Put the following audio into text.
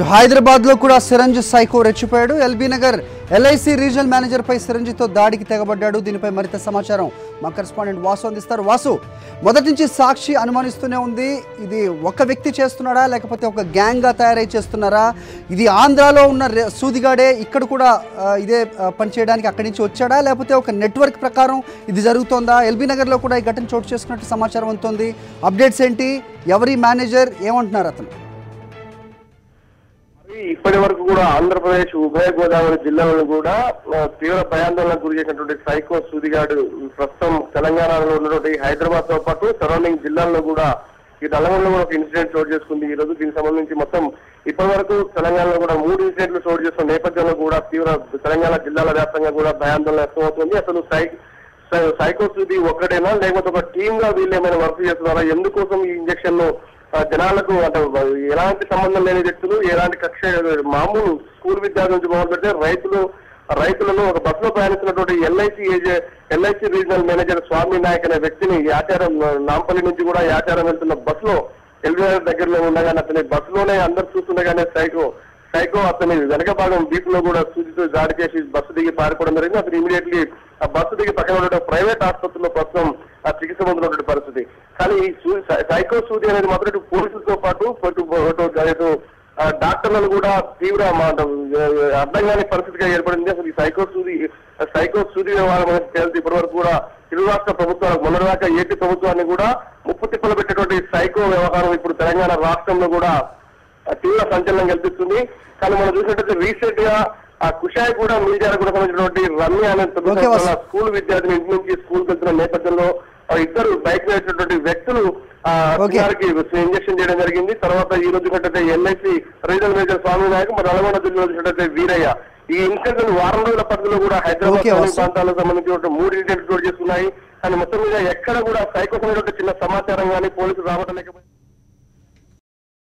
హైదరాబాద్ లో కూడా syringe psycho రెచ్చిపోయాడు. LB Nagar LIC regional manager పై సిరంజితో దాడికి తెగబడ్డాడు. దీనిపై మరింత సమాచారం మా కరెస్పాండెంట్ వాసు అందిస్తారు. వాసు, మొదటి నుంచి సాక్షి అనుమానిస్తూనే ఉంది, ఇది ఒక వ్యక్తి చేస్తున్నాడా లేకపోతే ఒక గ్యాంగ్ గా తయారై చేస్తున్నారా? ఇది ఆంధ్రాలో ఉన్న సూదిగాడే ఇక్కడ కూడా ఇదే పనిచేయడానికి అక్కడి నుంచి వచ్చాడా లేకపోతే ఒక నెట్వర్క్ ప్రకారం ఇది జరుగుతోందా? ఎల్బీ నగర్ లో కూడా ఈ ఘటన చోటు చేసుకున్నట్టు సమాచారం అందుతోంది. అప్డేట్స్ ఏంటి? ఎవరి మేనేజర్, ఏమంటున్నారు అతను? ఇప్పటి వరకు కూడా ఆంధ్రప్రదేశ్ ఉభయ గోదావరి జిల్లాలను కూడా తీవ్ర భయాందోళనకు గురి చేసినటువంటి సైకో సూదిగాడు ప్రస్తుతం తెలంగాణలో ఉన్నటువంటి హైదరాబాద్ తో పాటు సరౌండింగ్ జిల్లాల్లో కూడా ఈ నల్లగొండలో కూడా ఒక ఇన్సిడెంట్ చోటు చేసుకుంది. ఈ రోజు దీనికి సంబంధించి మొత్తం ఇప్పటి వరకు తెలంగాణలో కూడా 3 ఇన్సిడెంట్లు చోటు చేసుకున్న నేపథ్యంలో కూడా తీవ్ర తెలంగాణ జిల్లాల వ్యాప్తంగా కూడా భయాందోళన వ్యక్తమవుతుంది. అసలు సైకో సూది ఒక్కడేనా లేకపోతే ఒక టీమ్ గా వీళ్ళు ఏమైనా వర్క్ చేస్తున్నారా? ఎందుకోసం ఈ ఇంజక్షన్ ను జనాలకు అంటే ఎలాంటి సంబంధం లేని వ్యక్తులు, ఎలాంటి కక్ష, మామూలు స్కూల్ విద్యార్థుల నుంచి మొదలు పెడితే రైతులను ఒక బస్సులో ప్రయాణిస్తున్నటువంటి ఎల్ఐసి రీజనల్ మేనేజర్ స్వామి నాయక్ అనే వ్యక్తిని యాచారం నాంపల్లి నుంచి కూడా యాచారం వెళ్తున్న బస్సులో ఎల్బీఆర్ దగ్గరలో ఉండగానే అతని బస్సులోనే అందరు చూస్తుండగానే సైకో అతని వెనక భాగం బీపులో కూడా సూచితో దాడి చేసి బస్సు దిగి పారిపోవడం జరిగింది. అతను ఇమీడియట్లీ ఆ బస్సు దిగి పక్కన ఉన్న ప్రైవేట్ ఆసుపత్రిలో ప్రస్తుతం ఆ చికిత్స పొందుతున్నటువంటి పరిస్థితి. కానీ ఈ సైకో సూది అనేది మాత్రం ఇటు పోలీసులతో పాటు డాక్టర్లను కూడా తీవ్ర అర్థం కాని పరిస్థితిగా ఏర్పడింది. అసలు ఈ సైకో సూది వ్యవహారం అనేది తేలితే ఇప్పటి వరకు కూడా ఇరు రాష్ట్ర ప్రభుత్వాలకు మొన్నటిదాకా ఏపీ ప్రభుత్వాన్ని కూడా ముప్పు తిప్పలు పెట్టేటువంటి సైకో వ్యవహారం ఇప్పుడు తెలంగాణ రాష్ట్రంలో కూడా తీవ్ర సంచలనం కల్పిస్తుంది. కానీ మనం చూసినట్టయితే రీసెంట్ గా ఆ కుషాయి కూడా మీడియా కూడా సంబంధించినటువంటి రమ్య అనే స్కూల్ విద్యార్థిని ఇంటి నుంచి స్కూల్ వెళ్తున్న నేపథ్యంలో ఇద్దరు బైక్ వేసినటువంటి వ్యక్తులు ఇంజక్షన్ చేయడం జరిగింది. తర్వాత ఈ రోజు కంటే ఎల్ఐసి రీజనల్ మేనేజర్ స్వామి నాయక్, మరి నల్గొండ జిల్లా చూసినట్టయితే వీరయ్య. ఈ ఇన్సిడెంట్ వారం రోజుల పరిధిలో కూడా హైదరాబాద్ ప్రాంతాలకు సంబంధించిన 3 ఇన్సిడెంట్లు చోటు చేసుకున్నాయి. కానీ మొత్తం మీద ఎక్కడ కూడా సైకో చిన్న సమాచారం కానీ పోలీసులు రావడం లేకపోతే